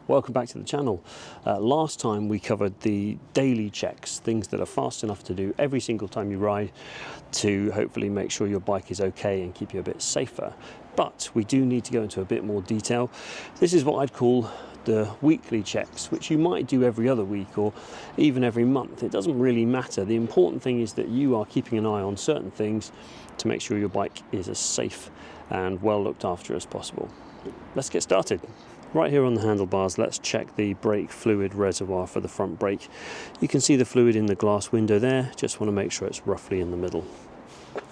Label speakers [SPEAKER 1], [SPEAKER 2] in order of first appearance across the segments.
[SPEAKER 1] welcome back to the channel. Last time we covered the daily checks, things that are fast enough to do every single time you ride to hopefully make sure your bike is okay and keep you a bit safer. But we do need to go into a bit more detail. This is what I'd call the weekly checks, which you might do every other week or even every month. It doesn't really matter. The important thing is that you are keeping an eye on certain things to make sure your bike is as safe and well looked after as possible. Let's get started. Right here on the handlebars, let's check the brake fluid reservoir for the front brake. You can see the fluid in the glass window there. Just want to make sure it's roughly in the middle.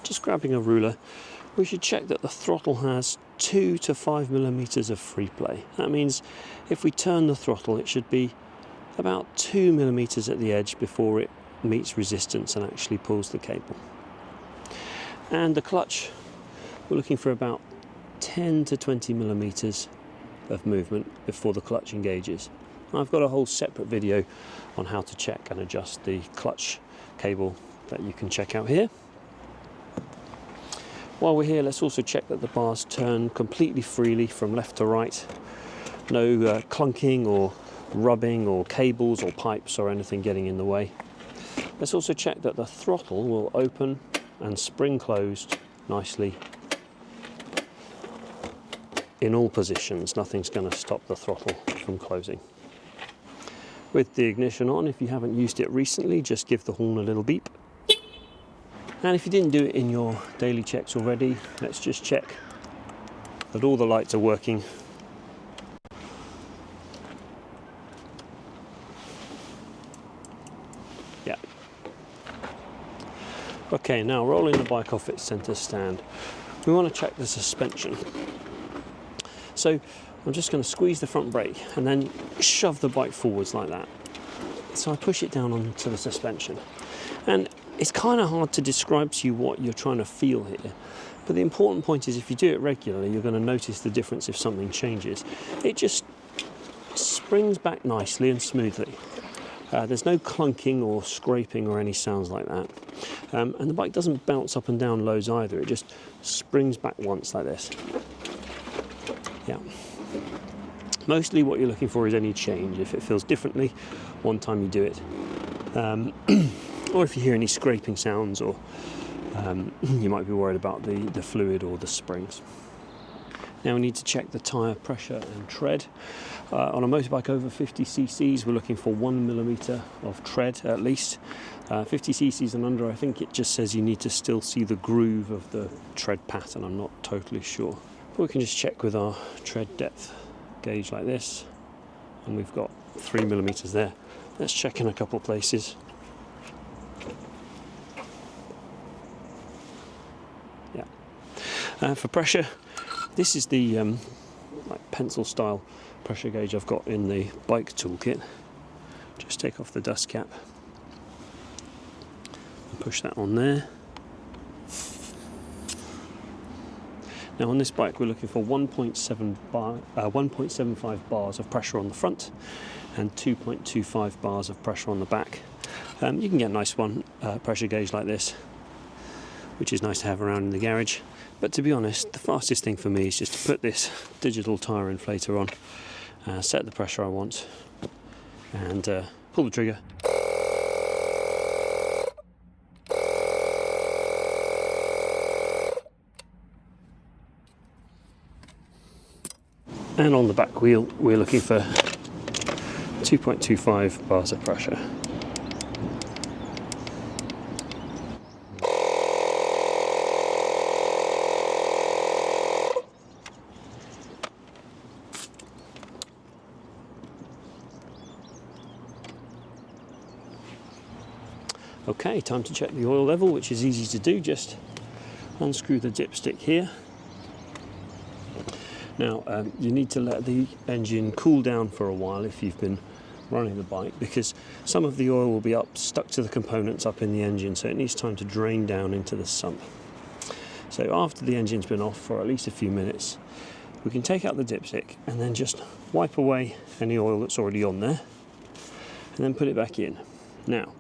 [SPEAKER 1] Just grabbing a ruler, we should check that the throttle has 2 to 5 millimeters of free play. That means if we turn the throttle, it should be about 2 millimeters at the edge before it meets resistance and actually pulls the cable. And the clutch, we're looking for about 10 to 20 millimeters of movement before the clutch engages. I've got a whole separate video on how to check and adjust the clutch cable that you can check out here. While we're here, let's also check that the bars turn completely freely from left to right. No clunking or rubbing or cables or pipes or anything getting in the way. Let's also check that the throttle will open and spring closed nicely in all positions. Nothing's going to stop the throttle from closing. With the ignition on, if you haven't used it recently, just give the horn a little beep. And if you didn't do it in your daily checks already, let's just check that all the lights are working. Yeah. Okay, now rolling the bike off its center stand, we want to check the suspension. So I'm just going to squeeze the front brake and then shove the bike forwards like that. So I push it down onto the suspension. And it's kind of hard to describe to you what you're trying to feel here. But the important point is if you do it regularly, you're going to notice the difference if something changes. It just springs back nicely and smoothly. There's no clunking or scraping or any sounds like that. And the bike doesn't bounce up and down loads either. It just springs back once like this. Yeah. Mostly what you're looking for is any change. If it feels differently one time you do it, or if you hear any scraping sounds, or you might be worried about the fluid or the springs. Now we need to check the tyre pressure and tread. On a motorbike over 50 cc's, we're looking for 1 millimeter of tread at least. 50 cc's and under, I think it just says you need to still see the groove of the tread pattern. I'm not totally sure. We can just check with our tread depth gauge like this, and we've got 3 millimeters there. Let's check in a couple places. Yeah. For pressure, this is the like pencil style pressure gauge I've got in the bike toolkit. Just take off the dust cap and push that on there. Now on this bike we're looking for 1.75 bars of pressure on the front and 2.25 bars of pressure on the back. You can get a nice one pressure gauge like this, which is nice to have around in the garage. But to be honest, the fastest thing for me is just to put this digital tyre inflator on, set the pressure I want, and pull the trigger. And on the back wheel, we're looking for 2.25 bars of pressure. Okay, time to check the oil level, which is easy to do. Just unscrew the dipstick here. Now, you need to let the engine cool down for a while if you've been running the bike, because some of the oil will be stuck to the components up in the engine, so it needs time to drain down into the sump. So after the engine's been off for at least a few minutes, we can take out the dipstick and then just wipe away any oil that's already on there and then put it back in. Now,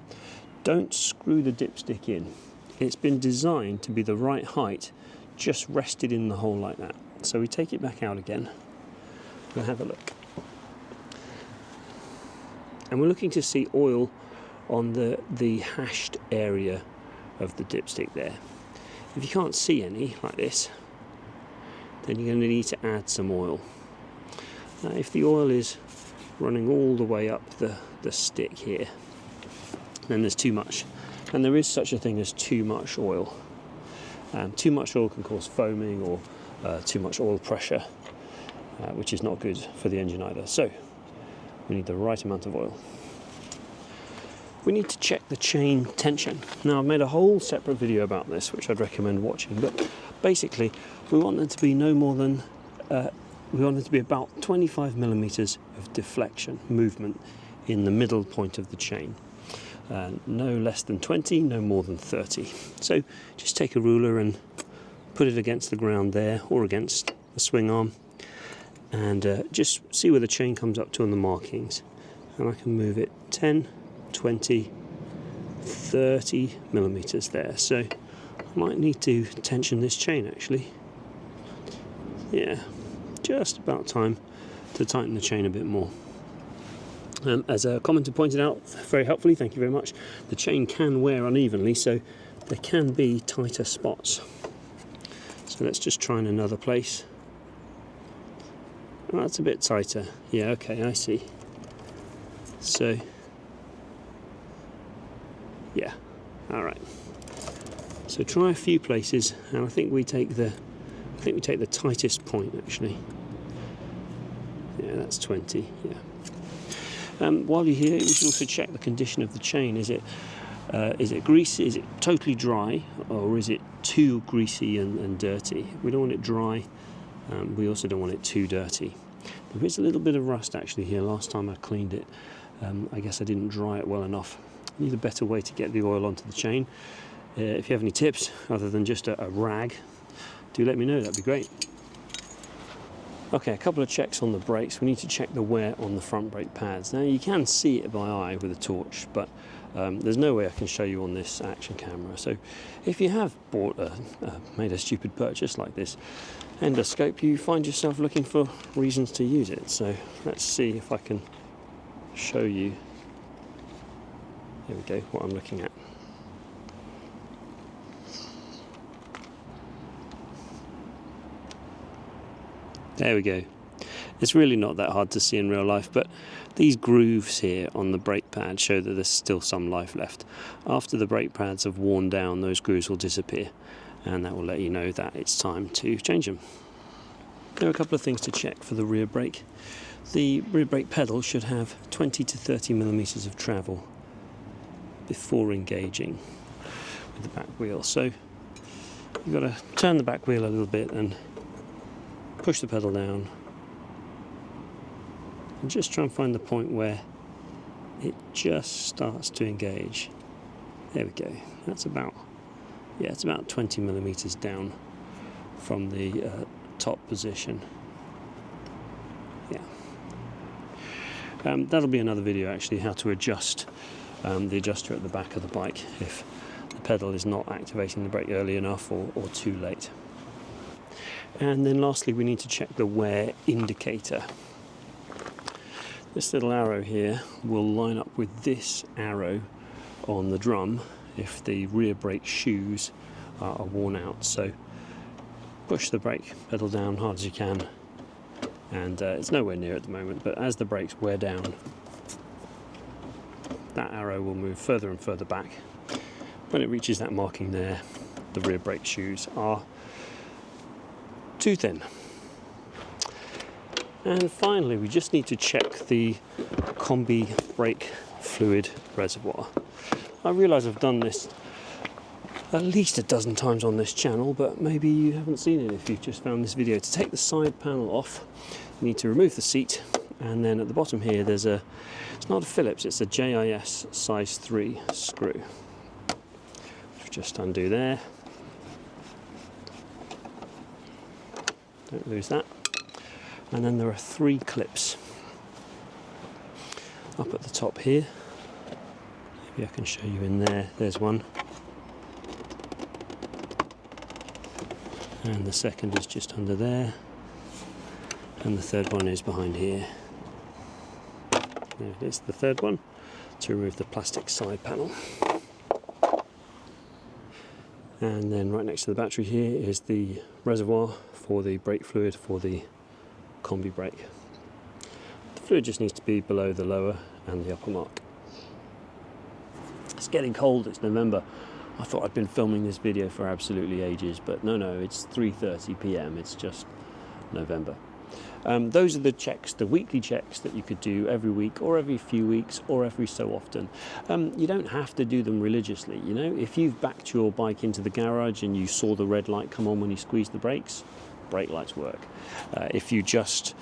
[SPEAKER 1] don't screw the dipstick in. It's been designed to be the right height, just rested in the hole like that. So we take it back out again and have a look. and we're looking to see oil on the hashed area of the dipstick there. If you can't see any, like this, then you're going to need to add some oil. Now, if the oil is running all the way up the stick here, then there's too much. And there is such a thing as too much oil. Too much oil can cause foaming or too much oil pressure, which is not good for the engine either. So we need the right amount of oil. We need to check the chain tension. Now, I've made a whole separate video about this, which I'd recommend watching, but basically we want them to be no more than we want it to be about 25 millimeters of deflection, movement in the middle point of the chain. No less than 20, no more than 30. So just take a ruler and put it against the ground there, or against the swing arm, and just see where the chain comes up to on the markings. And I can move it 10, 20, 30 millimeters there. So I might need to tension this chain actually. Yeah, just about time to tighten the chain a bit more. As a commenter pointed out very helpfully, thank you very much, the chain can wear unevenly, so there can be tighter spots. So let's just try in another place. Oh, that's a bit tighter. Yeah, okay, I see. So yeah, all right. So try a few places, and I think we take the tightest point actually. Yeah, that's 20. Yeah. While you're here, we should also check the condition of the chain. Is it greasy? Is it totally dry, or is it too greasy and dirty? We don't want it dry. We also don't want it too dirty. There is a little bit of rust actually here. Last time I cleaned it, I guess I didn't dry it well enough. I need a better way to get the oil onto the chain. If you have any tips other than just a rag, do let me know. That'd be great. Okay, a couple of checks on the brakes. We need to check the wear on the front brake pads. Now, you can see it by eye with a torch, but there's no way I can show you on this action camera. So if you have made a stupid purchase like this endoscope, you find yourself looking for reasons to use it. So let's see if I can show you. Here we go, what I'm looking at. There we go. It's really not that hard to see in real life, but these grooves here on the brake pad show that there's still some life left. After the brake pads have worn down, those grooves will disappear, and that will let you know that it's time to change them. There are a couple of things to check for the rear brake. The rear brake pedal should have 20 to 30 millimeters of travel before engaging with the back wheel. So you've got to turn the back wheel a little bit and push the pedal down, and just try and find the point where it just starts to engage. There we go. That's about, yeah, it's about 20 millimeters down from the top position. Yeah. That'll be another video actually, how to adjust the adjuster at the back of the bike if the pedal is not activating the brake early enough or too late. And then lastly, we need to check the wear indicator. This little arrow here will line up with this arrow on the drum if the rear brake shoes are worn out. So push the brake pedal down hard as you can, and it's nowhere near at the moment, but as the brakes wear down, that arrow will move further and further back. When it reaches that marking there, the rear brake shoes are too thin. And finally, we just need to check the Combi-brake fluid reservoir. I realise I've done this at least a dozen times on this channel, but maybe you haven't seen it if you've just found this video. To take the side panel off, you need to remove the seat, and then at the bottom here there's it's not a Phillips, it's a JIS size 3 screw. Just undo there. Don't lose that. And then there are 3 clips up at the top here. Maybe I can show you in there. There's one. And the second is just under there. And the third one is behind here. There it is, the third one, to remove the plastic side panel. And then right next to the battery here is the reservoir for the brake fluid for the Combi-brake. The fluid just needs to be below the lower and the upper mark. It's getting cold, it's November. I thought I'd been filming this video for absolutely ages, but no, it's 3:30 p.m, it's just November. Those are the checks, the weekly checks that you could do every week or every few weeks or every so often. You don't have to do them religiously, you know. If you've backed your bike into the garage and you saw the red light come on when you squeeze the brakes, brake lights work. If you just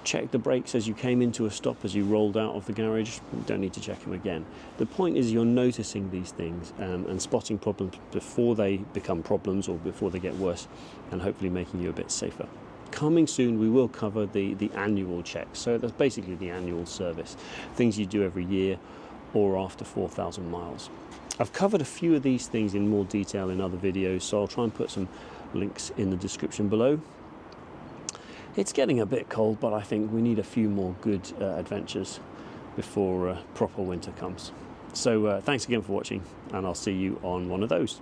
[SPEAKER 1] check the brakes as you came into a stop, as you rolled out of the garage, you don't need to check them again. The point is you're noticing these things and spotting problems before they become problems or before they get worse, and hopefully making you a bit safer. Coming soon, we will cover the annual checks. So that's basically the annual service, things you do every year or after 4,000 miles. I've covered a few of these things in more detail in other videos, so I'll try and put some links in the description below. It's getting a bit cold, but I think we need a few more good adventures before proper winter comes. So thanks again for watching, and I'll see you on one of those.